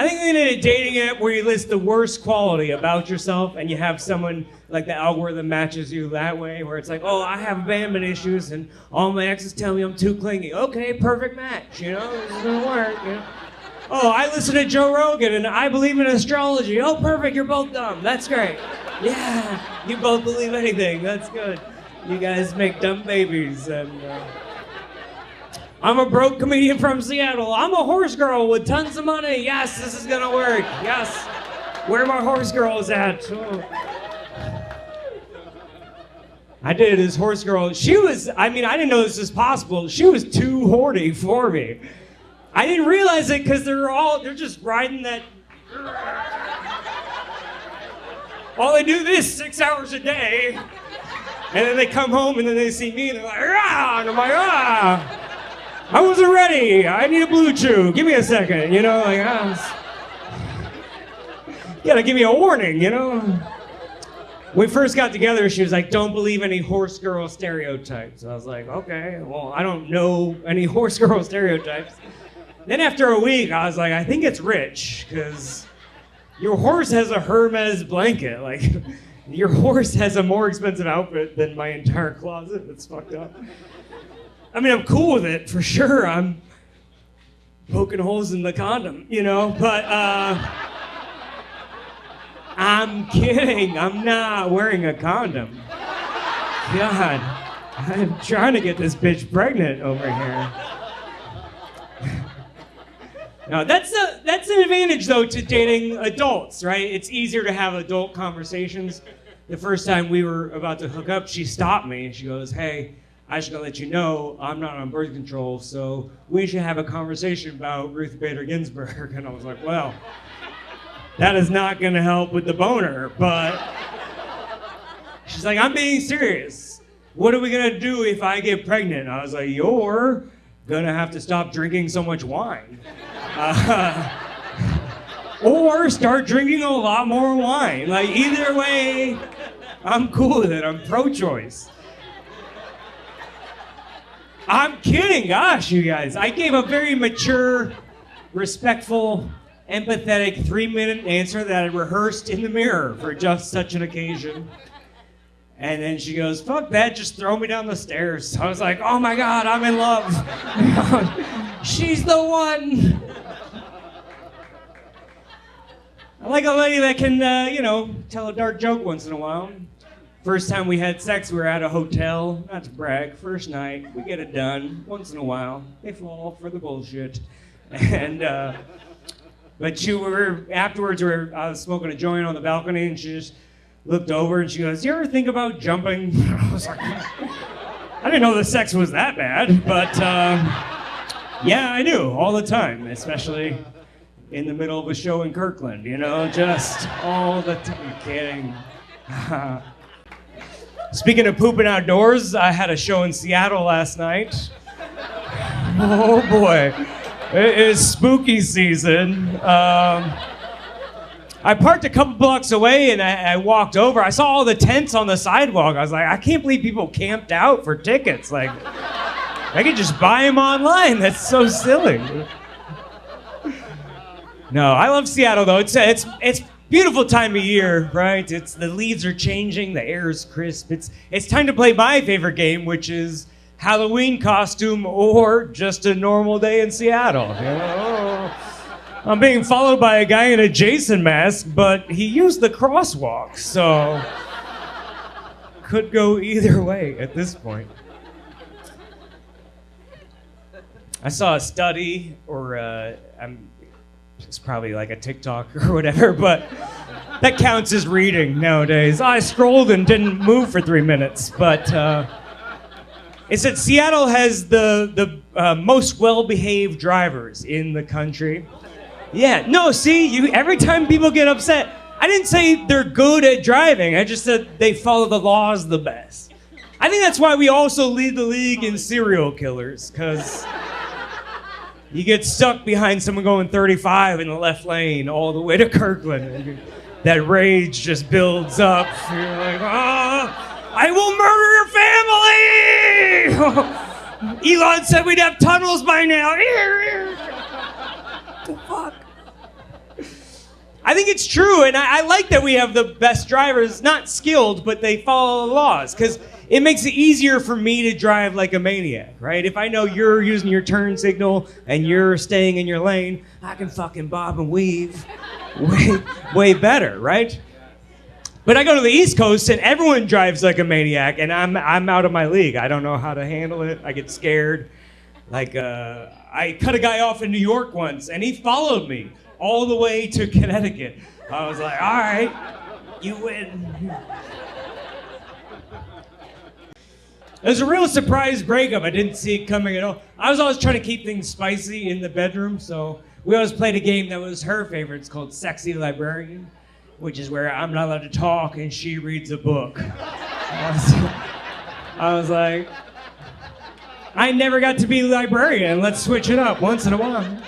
I think we need a dating app where you list the worst quality about yourself and you have someone like the algorithm matches you that way, where it's like, oh, I have abandonment issues and all my exes tell me I'm too clingy. Okay, perfect match, you know, this is gonna work, you know. Oh, I listen to Joe Rogan and I believe in astrology. Oh, perfect, you're both dumb. That's great. Yeah, you both believe anything. That's good. You guys make dumb babies. And I'm a broke comedian from Seattle. I'm a horse girl with tons of money. Yes, this is gonna work. Yes. Where are my horse girls at? Oh. I dated this horse girl. She was, I didn't know this was possible. She was too horny for me. I didn't realize it because they're just riding that. All they do this 6 hours a day. And then they come home and then they see me and they're like, ah! And I'm like, ah! I wasn't ready. I need a blue chew. Give me a second, you know? Like, you gotta give me a warning, you know? When we first got together, she was like, don't believe any horse girl stereotypes. I was like, okay, well, I don't know any horse girl stereotypes. Then after a week, I was like, I think it's rich, because your horse has a Hermes blanket. Like, your horse has a more expensive outfit than my entire closet. It's fucked up. I mean, I'm cool with it, for sure. I'm poking holes in the condom, you know? But, I'm kidding. I'm not wearing a condom. God, I'm trying to get this bitch pregnant over here. No, that's an advantage, though, to dating adults, right? It's easier to have adult conversations. The first time we were about to hook up, she stopped me and she goes, hey, I just gotta let you know I'm not on birth control, so we should have a conversation about Ruth Bader Ginsburg. And I was like, well, that is not gonna help with the boner, but she's like, I'm being serious. What are we gonna do if I get pregnant? I was like, you're gonna have to stop drinking so much wine. Or start drinking a lot more wine. Like, either way, I'm cool with it. I'm pro-choice. I'm kidding, gosh, you guys. I gave a very mature, respectful, empathetic 3-minute answer that I rehearsed in the mirror for just such an occasion. And then she goes, fuck that, just throw me down the stairs. I was like, oh my God, I'm in love. She's the one. I like a lady that can, tell a dark joke once in a while. First time we had sex, we were at a hotel. Not to brag, first night, we get it done. Once in a while, they fall for the bullshit. And, but afterwards, I was smoking a joint on the balcony, and she just looked over and she goes, you ever think about jumping? I was like, I didn't know the sex was that bad, but yeah, I do, all the time, especially in the middle of a show in Kirkland, you know, just all the time. Kidding. Speaking of pooping outdoors, I had a show in Seattle last night. Oh boy, it is spooky season. I parked a couple blocks away and I walked over. I saw all the tents on the sidewalk. I was like, I can't believe people camped out for tickets. Like, I could just buy them online. That's so silly. No, I love Seattle though. It's beautiful time of year, right? The leaves are changing, the air is crisp. It's time to play my favorite game, which is Halloween costume or just a normal day in Seattle. You know? I'm being followed by a guy in a Jason mask, but he used the crosswalk, so could go either way at this point. I saw a study, or it's probably like a TikTok or whatever, but that counts as reading nowadays. I scrolled and didn't move for 3 minutes, but it said Seattle has the most well-behaved drivers in the country. Yeah, no, see, every time people get upset, I didn't say they're good at driving, I just said they follow the laws the best. I think that's why we also lead the league in serial killers, because you get stuck behind someone going 35 in the left lane all the way to Kirkland, and that rage just builds up. You're like, I will murder your family! Elon said we'd have tunnels by now. What the fuck? I think it's true, and I like that we have the best drivers, not skilled, but they follow the laws, because it makes it easier for me to drive like a maniac, right? If I know you're using your turn signal and you're staying in your lane, I can fucking bob and weave way better, right? But I go to the East Coast and everyone drives like a maniac, and I'm out of my league. I don't know how to handle it. I get scared. Like, I cut a guy off in New York once, and he followed me all the way to Connecticut. I was like, all right, you win. It was a real surprise breakup. I didn't see it coming at all. I was always trying to keep things spicy in the bedroom, so we always played a game that was her favorite. It's called Sexy Librarian, which is where I'm not allowed to talk and she reads a book. I was like, I never got to be librarian. Let's switch it up once in a while.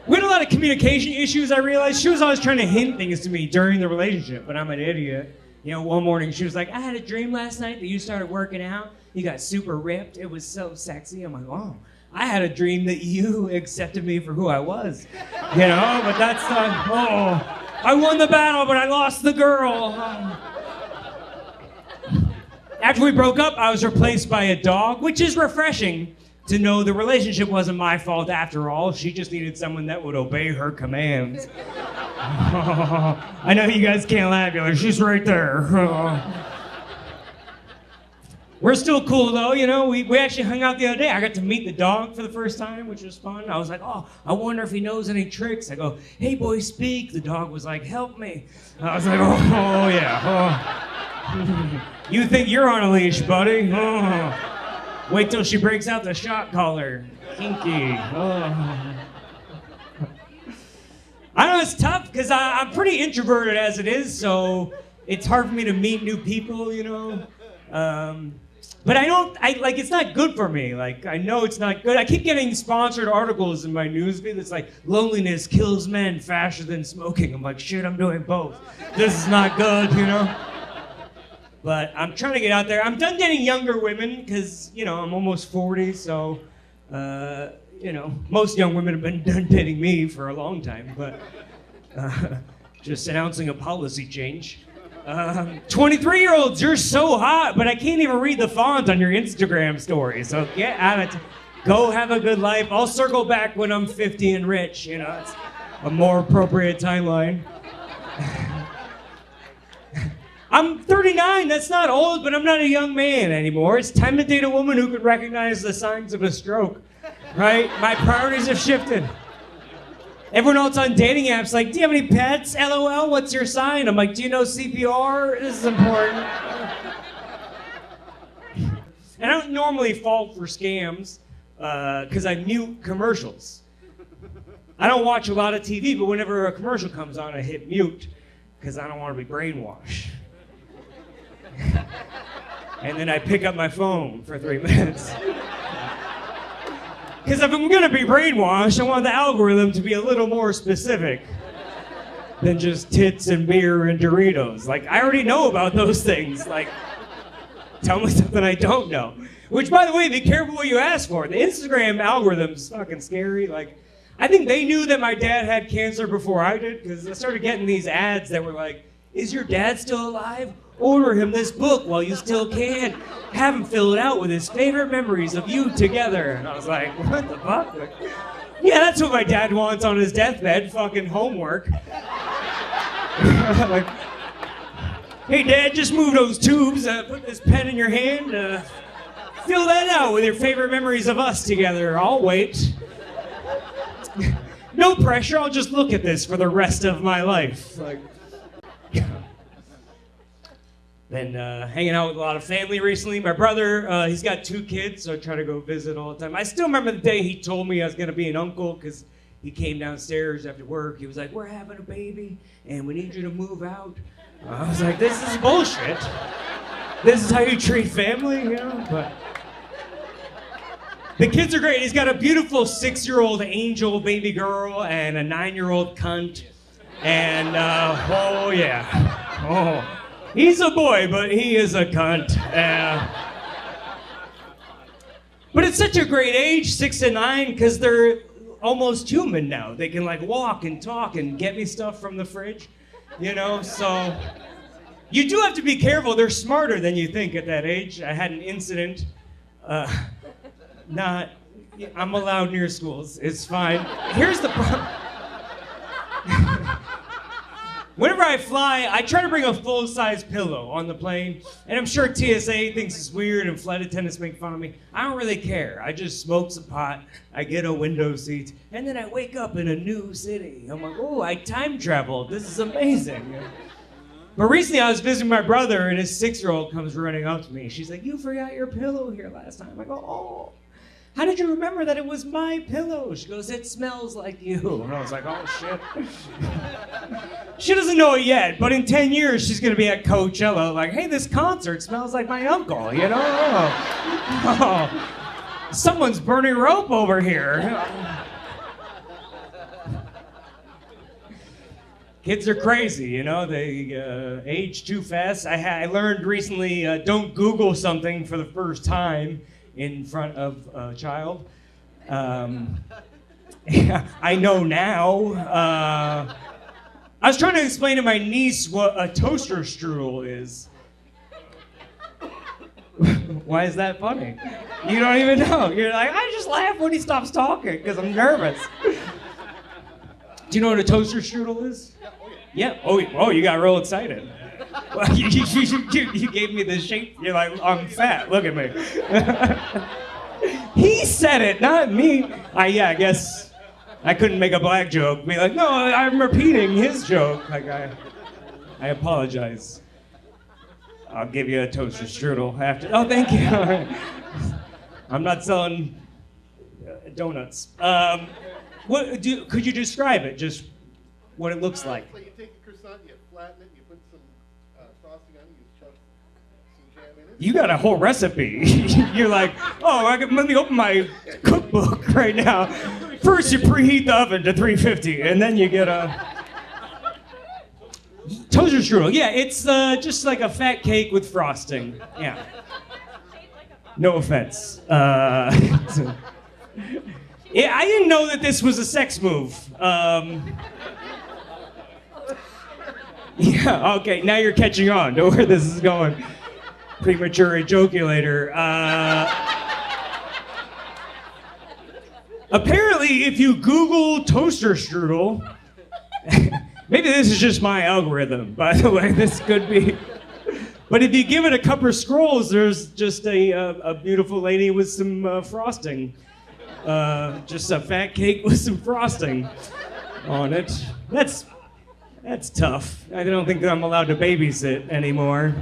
We had a lot of communication issues, I realized. She was always trying to hint things to me during the relationship, but I'm an idiot. You know, one morning she was like, I had a dream last night that you started working out. You got super ripped. It was so sexy. I'm like, oh, I had a dream that you accepted me for who I was. You know, but that's not, oh, I won the battle, but I lost the girl. After we broke up, I was replaced by a dog, which is refreshing to know the relationship wasn't my fault after all. She just needed someone that would obey her commands. I know you guys can't laugh. You're like, she's right there. We're still cool though, you know. We actually hung out the other day. I got to meet the dog for the first time, which was fun. I was like, oh, I wonder if he knows any tricks. I go, hey boy, speak. The dog was like, help me. I was like, oh yeah. Oh. You think you're on a leash, buddy? Oh. Wait till she breaks out the shot collar. Kinky. Oh. I know it's tough because I'm pretty introverted as it is, so it's hard for me to meet new people, you know. But it's not good for me. Like, I know it's not good. I keep getting sponsored articles in my newsfeed that's like, loneliness kills men faster than smoking. I'm like, shit, I'm doing both. This is not good, you know. But I'm trying to get out there. I'm done dating younger women because, you know, I'm almost 40, so, you know, most young women have been done dating me for a long time, but just announcing a policy change. 23-year-olds, you're so hot, but I can't even read the font on your Instagram story, so get out of it. Go have a good life. I'll circle back when I'm 50 and rich, you know, it's a more appropriate timeline. I'm 39, that's not old, but I'm not a young man anymore. It's time to date a woman who could recognize the signs of a stroke, right? My priorities have shifted. Everyone else on dating apps like, do you have any pets? LOL, what's your sign? I'm like, do you know CPR? This is important. And I don't normally fall for scams because I mute commercials. I don't watch a lot of TV, but whenever a commercial comes on, I hit mute because I don't want to be brainwashed. And then I pick up my phone for 3 minutes. Because if I'm gonna be brainwashed, I want the algorithm to be a little more specific than just tits and beer and Doritos. Like, I already know about those things. Like, tell me something I don't know. Which, by the way, be careful what you ask for. The Instagram algorithm's fucking scary. Like, I think they knew that my dad had cancer before I did, because I started getting these ads that were like, is your dad still alive? Order him this book while you still can. Have him fill it out with his favorite memories of you together. And I was like, what the fuck? Like, yeah, that's what my dad wants on his deathbed, fucking homework. Like, hey Dad, just move those tubes, put this pen in your hand, fill that out with your favorite memories of us together. I'll wait. No pressure, I'll just look at this for the rest of my life. Like, been hanging out with a lot of family recently. My brother, he's got 2 kids, so I try to go visit all the time. I still remember the day he told me I was gonna be an uncle, because he came downstairs after work. He was like, we're having a baby, and we need you to move out. I was like, this is bullshit. This is how you treat family, you know? But the kids are great. He's got a beautiful 6-year-old angel baby girl and a 9-year-old cunt. And, oh yeah. Oh. He's a boy, but he is a cunt. But it's such a great age, 6 and 9, because they're almost human now. They can like walk and talk and get me stuff from the fridge, you know? So you do have to be careful. They're smarter than you think at that age. I had an incident. I'm allowed near schools. It's fine. Here's the problem. Whenever I fly, I try to bring a full-size pillow on the plane, and I'm sure TSA thinks it's weird and flight attendants make fun of me. I don't really care. I just smoke some pot, I get a window seat, and then I wake up in a new city. I'm like, oh, I time traveled. This is amazing. But recently I was visiting my brother, and his 6-year-old comes running up to me. She's like, you forgot your pillow here last time. I go, oh. How did you remember that it was my pillow? She goes, it smells like you. And I was like, oh, shit. She doesn't know it yet, but in 10 years, she's going to be at Coachella like, hey, this concert smells like my uncle, you know? Oh, someone's burning rope over here. Kids are crazy, you know? They age too fast. I learned recently, don't Google something for the first time in front of a child. Yeah, I know now. I was trying to explain to my niece what a toaster strudel is. Why is that funny? You don't even know. You're like, I just laugh when he stops talking because I'm nervous. Do you know what a toaster strudel is? Yeah. Oh, you got real excited. Well, you gave me the shape. You're like, I'm fat. Look at me. He said it, not me. Yeah, I guess I couldn't make a black joke. Be like, no, I'm repeating his joke. Like, I apologize. I'll give you a toaster strudel after. Oh, thank you. All right. I'm not selling donuts. Could you describe it? Just what it looks like. So you take a croissant, you flatten it, you put some frosting on it, you chuck some jam in it. You got a whole recipe. You're like, oh, let me open my cookbook right now. First, you preheat the oven to 350, and then you get a toaster strudel. Yeah, it's just like a fat cake with frosting. Yeah. No offense. Yeah, I didn't know that this was a sex move. Yeah, okay, now you're catching on to where this is going. Premature ejaculator. Apparently, if you Google toaster strudel, maybe this is just my algorithm, by the way, this could be. But if you give it a couple of scrolls, there's just a beautiful lady with some frosting. Just a fat cake with some frosting on it. That's tough. I don't think I'm allowed to babysit anymore.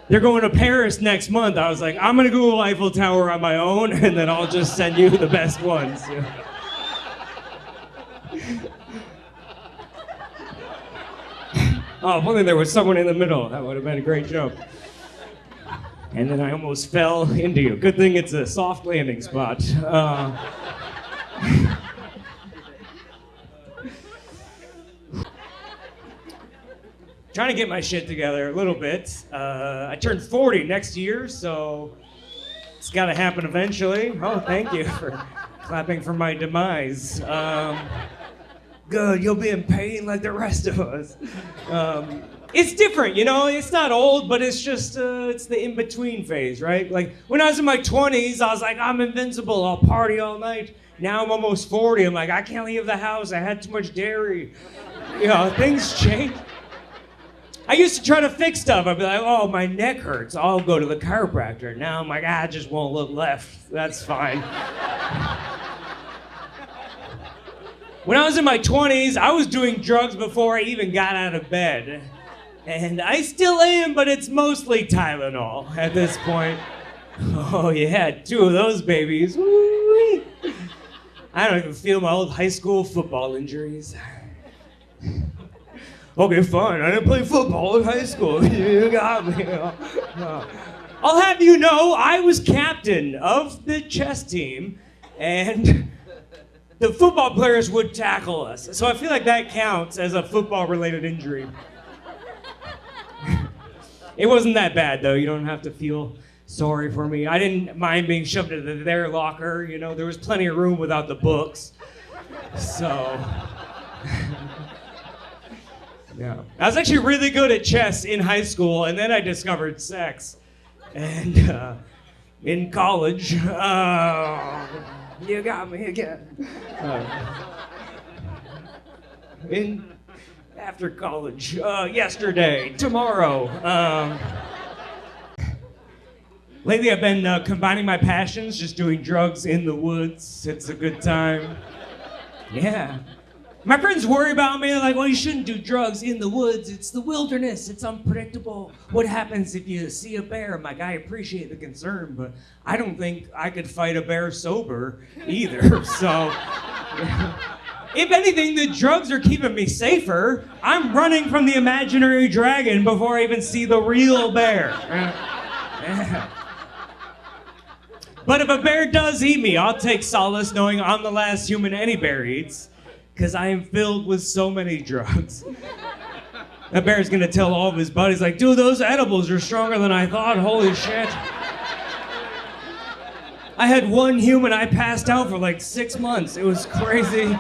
They're going to Paris next month. I was like, I'm gonna Google Eiffel Tower on my own, and then I'll just send you the best ones. Oh, if only there was someone in the middle. That would have been a great joke. And then I almost fell into you. Good thing it's a soft landing spot. Trying to get my shit together a little bit. I turned 40 next year, so it's got to happen eventually. Oh, thank you for clapping for my demise. Good, you'll be in pain like the rest of us. It's different, you know? It's not old, but it's just, it's the in-between phase, right? Like, when I was in my 20s, I was like, I'm invincible, I'll party all night. Now I'm almost 40, I'm like, I can't leave the house, I had too much dairy. You know, things change. I used to try to fix stuff. I'd be like, oh, my neck hurts. I'll go to the chiropractor. Now I'm like, I just won't look left. That's fine. When I was in my 20s, I was doing drugs before I even got out of bed. And I still am, but it's mostly Tylenol at this point. Oh, yeah, 2 of those babies. Woo-wee. I don't even feel my old high school football injuries. Okay, fine. I didn't play football in high school. You got me. I'll have you know, I was captain of the chess team, and the football players would tackle us. So I feel like that counts as a football-related injury. It wasn't that bad, though. You don't have to feel sorry for me. I didn't mind being shoved into their locker. You know, there was plenty of room without the books. So, yeah. I was actually really good at chess in high school, and then I discovered sex. And in college, you got me again. After college, yesterday, tomorrow. Lately, I've been combining my passions, just doing drugs in the woods. It's a good time. Yeah. My friends worry about me. They're like, well, you shouldn't do drugs in the woods. It's the wilderness. It's unpredictable. What happens if you see a bear? I'm like, I appreciate the concern, but I don't think I could fight a bear sober either. So, if anything, the drugs are keeping me safer. I'm running from the imaginary dragon before I even see the real bear. But if a bear does eat me, I'll take solace knowing I'm the last human any bear eats, because I am filled with so many drugs. That bear's gonna tell all of his buddies, like, dude, those edibles are stronger than I thought, holy shit. I had one human, I passed out for like 6 months. It was crazy.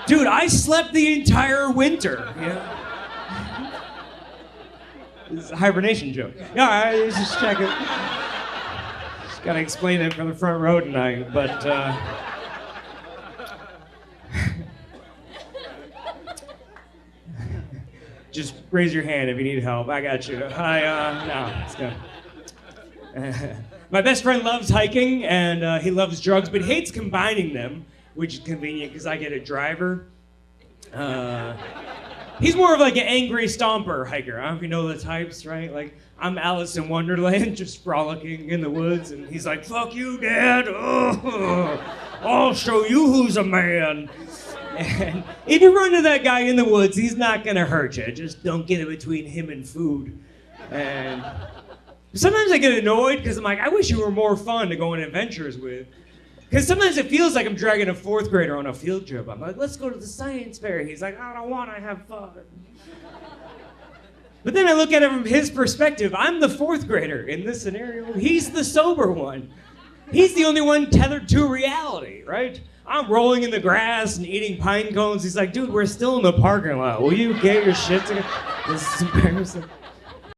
Dude, I slept the entire winter. Yeah. This is a hibernation joke. Yeah, I was just checking. Just gotta explain it from the front row tonight, but just raise your hand if you need help. I got you. No, it's good. My best friend loves hiking and he loves drugs, but he hates combining them, which is convenient because I get a driver. He's more of like an angry stomper hiker. I don't know if you know the types, right? Like, I'm Alice in Wonderland, just frolicking in the woods, and he's like, fuck you, Dad. Oh, I'll show you who's a man. And if you run into that guy in the woods, he's not gonna hurt you. Just don't get in between him and food. And sometimes I get annoyed because I'm like, I wish you were more fun to go on adventures with. Because sometimes it feels like I'm dragging a 4th grader on a field trip. I'm like, let's go to the science fair. He's like, I don't want to have fun. But then I look at it from his perspective. I'm the 4th grader in this scenario. He's the sober one. He's the only one tethered to reality, right? I'm rolling in the grass and eating pine cones. He's like, dude, we're still in the parking lot. Will you get your shit together? This is embarrassing.